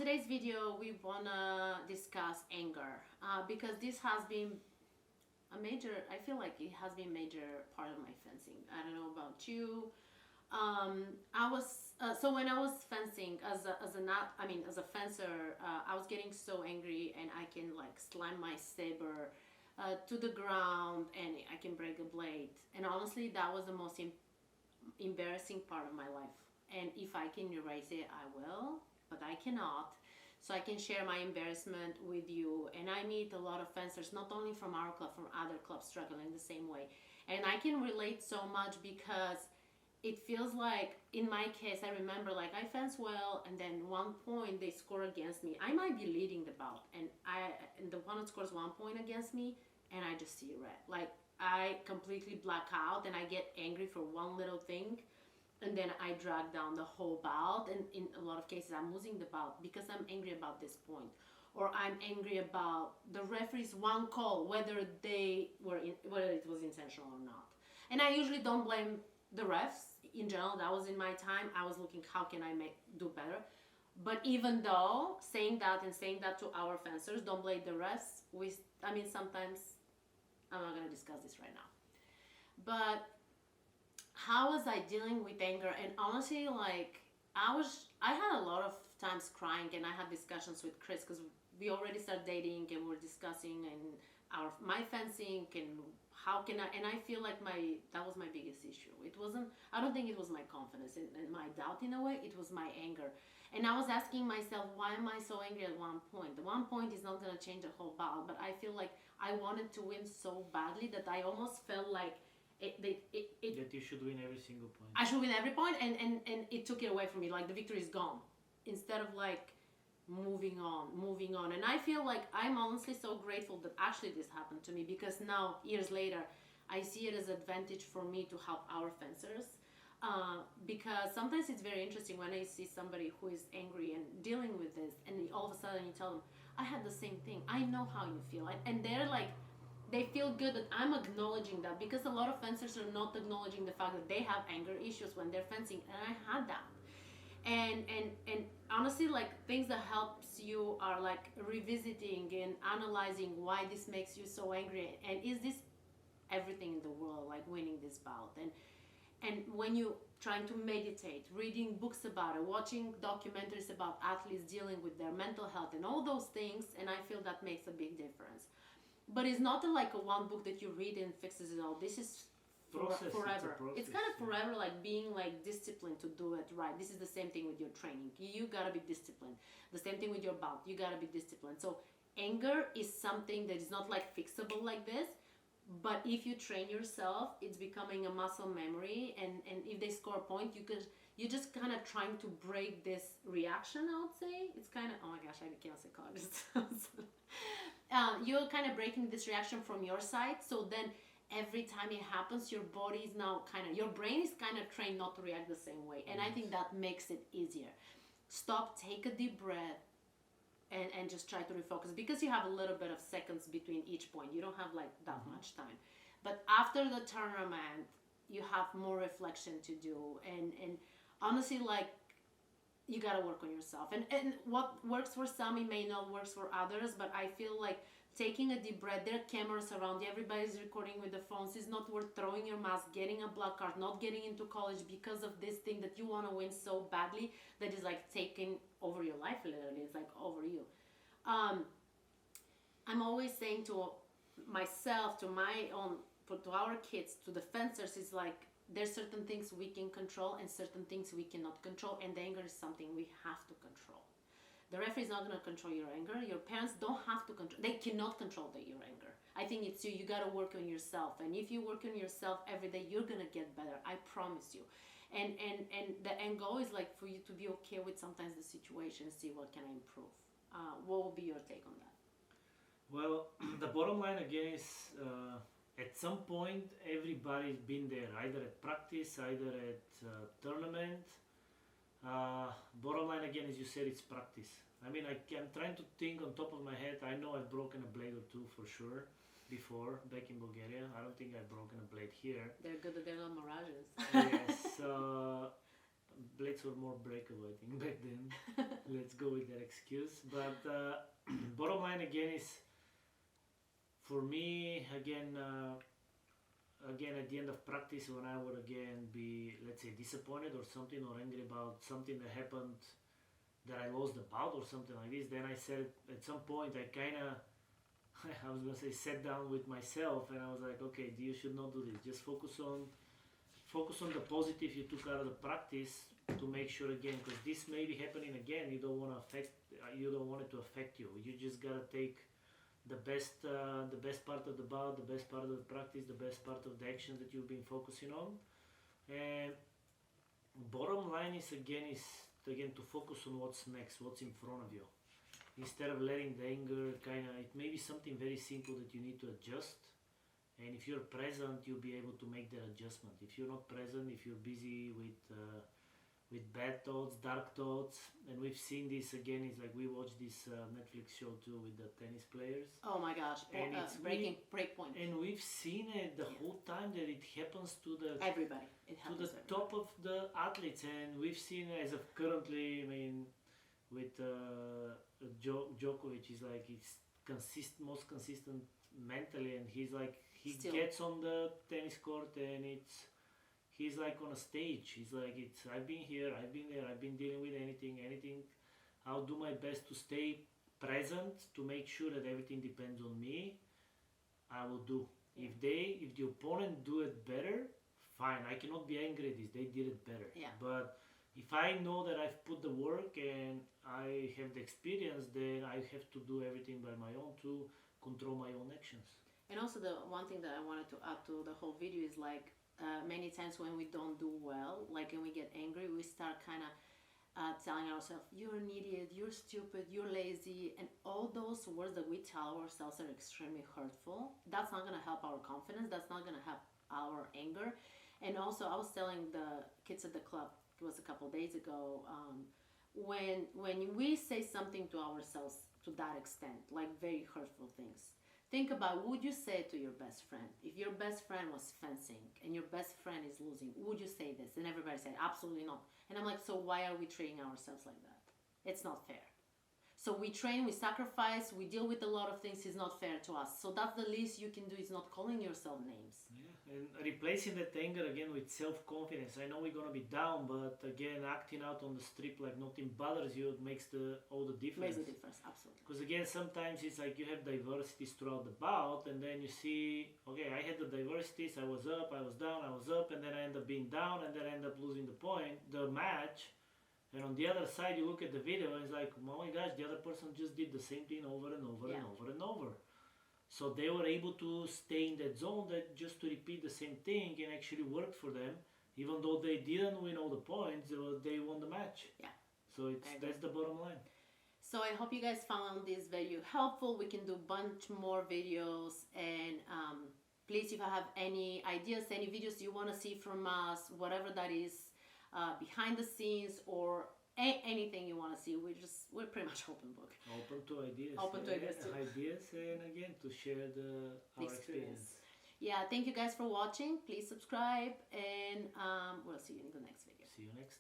today's video, we wanna discuss anger because this has been a major. I feel like it has been a major part of my fencing. I don't know about you. I was so when I was fencing as a fencer, I was getting so angry, and I can like slam my saber to the ground, and I can break a blade. And honestly, that was the most embarrassing part of my life. And if I can erase it, I will, but I cannot. So I can share my embarrassment with you. And I meet a lot of fencers, not only from our club, from other clubs struggling the same way. And I can relate so much because it feels like, in my case, I remember like I fence well, and then 1 point they score against me. I might be leading the bout, and the opponent scores 1 point against me, and I just see red. Like I completely black out, and I get angry for one little thing, and then I drag down the whole bout. And in a lot of cases, I'm losing the bout because I'm angry about this point, or I'm angry about the referee's one call, whether whether it was intentional or not. And I usually don't blame the refs in general. That was in my time. I was looking, how can I do better? But even though saying that to our fencers, don't blame the refs. Sometimes I'm not gonna discuss this right now. But how was I dealing with anger? And honestly, like I had a lot of times crying, and I had discussions with Chris because we already started dating, and we're discussing and my fencing and how can I. And I feel like that was my biggest issue. It wasn't. I don't think it was my confidence and my doubt in a way. It was my anger, and I was asking myself, why am I so angry at 1 point? The 1 point is not gonna change the whole bout, but I feel like I wanted to win so badly that I almost felt like that you should win every single point. I should win every point, and it took it away from me. Like the victory is gone, instead of like moving on. And I feel like I'm honestly so grateful that actually this happened to me, because now years later, I see it as an advantage for me to help our fencers. Because sometimes it's very interesting when I see somebody who is angry and dealing with this, and all of a sudden you tell them, I had the same thing. I know how you feel, and they're like, they feel good that I'm acknowledging that, because a lot of fencers are not acknowledging the fact that they have anger issues when they're fencing, and I had that. And honestly, like, things that helps you are like revisiting and analyzing why this makes you so angry, and is this everything in the world, like winning this bout? And when you trying to meditate, reading books about it, watching documentaries about athletes dealing with their mental health and all those things, and I feel that makes a big difference. But it's not like a one book that you read and fixes it all. This is forever. It's kind of forever, like being like disciplined to do it right. This is the same thing with your training. You gotta be disciplined. The same thing with your bout. You gotta be disciplined. So anger is something that is not like fixable like this. But if you train yourself, it's becoming a muscle memory. And if they score a point, you're just kind of trying to break this reaction, I would say. It's kind of, oh my gosh, I became a psychologist. You're kind of breaking this reaction from your side. So then every time it happens, your body is now your brain is kind of trained not to react the same way. And I think that makes it easier. Stop, take a deep breath, and just try to refocus, because you have a little bit of seconds between each point. You don't have like that much time. But after the tournament, you have more reflection to do. And honestly, like, you gotta work on yourself. And what works for some, it may not work for others, but I feel like taking a deep breath, there are cameras around you, everybody's recording with the phones. It's not worth throwing your mask, getting a black card, not getting into college because of this thing that you want to win so badly, that is like taking over your life, literally. It's like over you. I'm always saying to myself, to my own, to our kids, to the fencers, is like, there's certain things we can control and certain things we cannot control, and the anger is something we have to control. The referee is not going to control your anger. Your parents don't have to control. They cannot control your anger. I think it's you. You got to work on yourself. And if you work on yourself every day, you're going to get better. I promise you. And the end goal is like for you to be okay with sometimes the situation, see what can I improve. What will be your take on that? Well, the bottom line again is, at some point, everybody's been there, either at practice, either at tournament. Bottom line again, as you said, it's practice. I mean, I'm trying to think on top of my head. I know I've broken a blade or two for sure before, back in Bulgaria. I don't think I've broken a blade here. They're good at their little mirages. Yes. blades were more breakable, I think, back then. Let's go with that excuse. But bottom line again is, for me, again at the end of practice, when I would again be, let's say, disappointed or something, or angry about something that happened, that I lost the bout or something like this, then I said at some point I kind of, I was gonna say, sat down with myself, and I was like, okay, you should not do this. Just focus on the positive you took out of the practice, to make sure again, because this may be happening again. You don't want it to affect you. You just gotta take the best part of the bout, the best part of the practice, the best part of the actions that you've been focusing on. And bottom line is again to focus on what's next, what's in front of you, instead of letting the anger it may be something very simple that you need to adjust. And if you're present, you'll be able to make that adjustment. If you're not present, if you're busy with bad thoughts, dark thoughts, and we've seen this again. It's like we watched this Netflix show too with the tennis players. Oh my gosh, breakpoint. And we've seen it the whole time that it happens to everybody. It to happens the top of the athletes, and we've seen as of currently. I mean, with Djokovic, he's like most consistent mentally, and he's like he Still. gets on the tennis court and he's like on a stage. He's like, I've been here, I've been there, I've been dealing with anything. I'll do my best to stay present, to make sure that everything depends on me. I will do. Yeah. If the opponent do it better, fine. I cannot be angry at this. They did it better. Yeah. But if I know that I've put the work and I have the experience, then I have to do everything by my own to control my own actions. And also the one thing that I wanted to add to the whole video is like, many times when we don't do well, like when we get angry, we start kind of telling ourselves, you're an idiot, you're stupid, you're lazy, and all those words that we tell ourselves are extremely hurtful. That's not going to help our confidence. That's not going to help our anger. And also, I was telling the kids at the club, it was a couple days ago, when we say something to ourselves to that extent, like very hurtful things, think about, would you say to your best friend, if your best friend was fencing and your best friend is losing, would you say this? And everybody said, absolutely not. And I'm like, so why are we treating ourselves like that? It's not fair. So we train, we sacrifice, we deal with a lot of things. It's not fair to us. So that's the least you can do, is not calling yourself names. Yeah, and replacing that anger again with self-confidence. I know we're going to be down, but again, acting out on the strip like nothing bothers you, it makes all the difference. Makes a difference, absolutely. Because again, sometimes it's like you have diversities throughout the bout, and then you see, okay, I had the diversities, I was up, I was down, I was up, and then I end up being down, and then I end up losing the match. And on the other side, you look at the video and it's like, oh my gosh, the other person just did the same thing over and over and over and over. So they were able to stay in that zone, that just to repeat the same thing, and actually worked for them. Even though they didn't win all the points, they won the match. Yeah. So that's the bottom line. So I hope you guys found this video helpful. We can do a bunch more videos, and please, if you have any ideas, any videos you want to see from us, whatever that is, behind the scenes or anything you want to see, we're pretty much open book. Open to ideas. Open to ideas too. Ideas, and again, to share our experience. Yeah, thank you guys for watching. Please subscribe, and we'll see you in the next video. See you next time.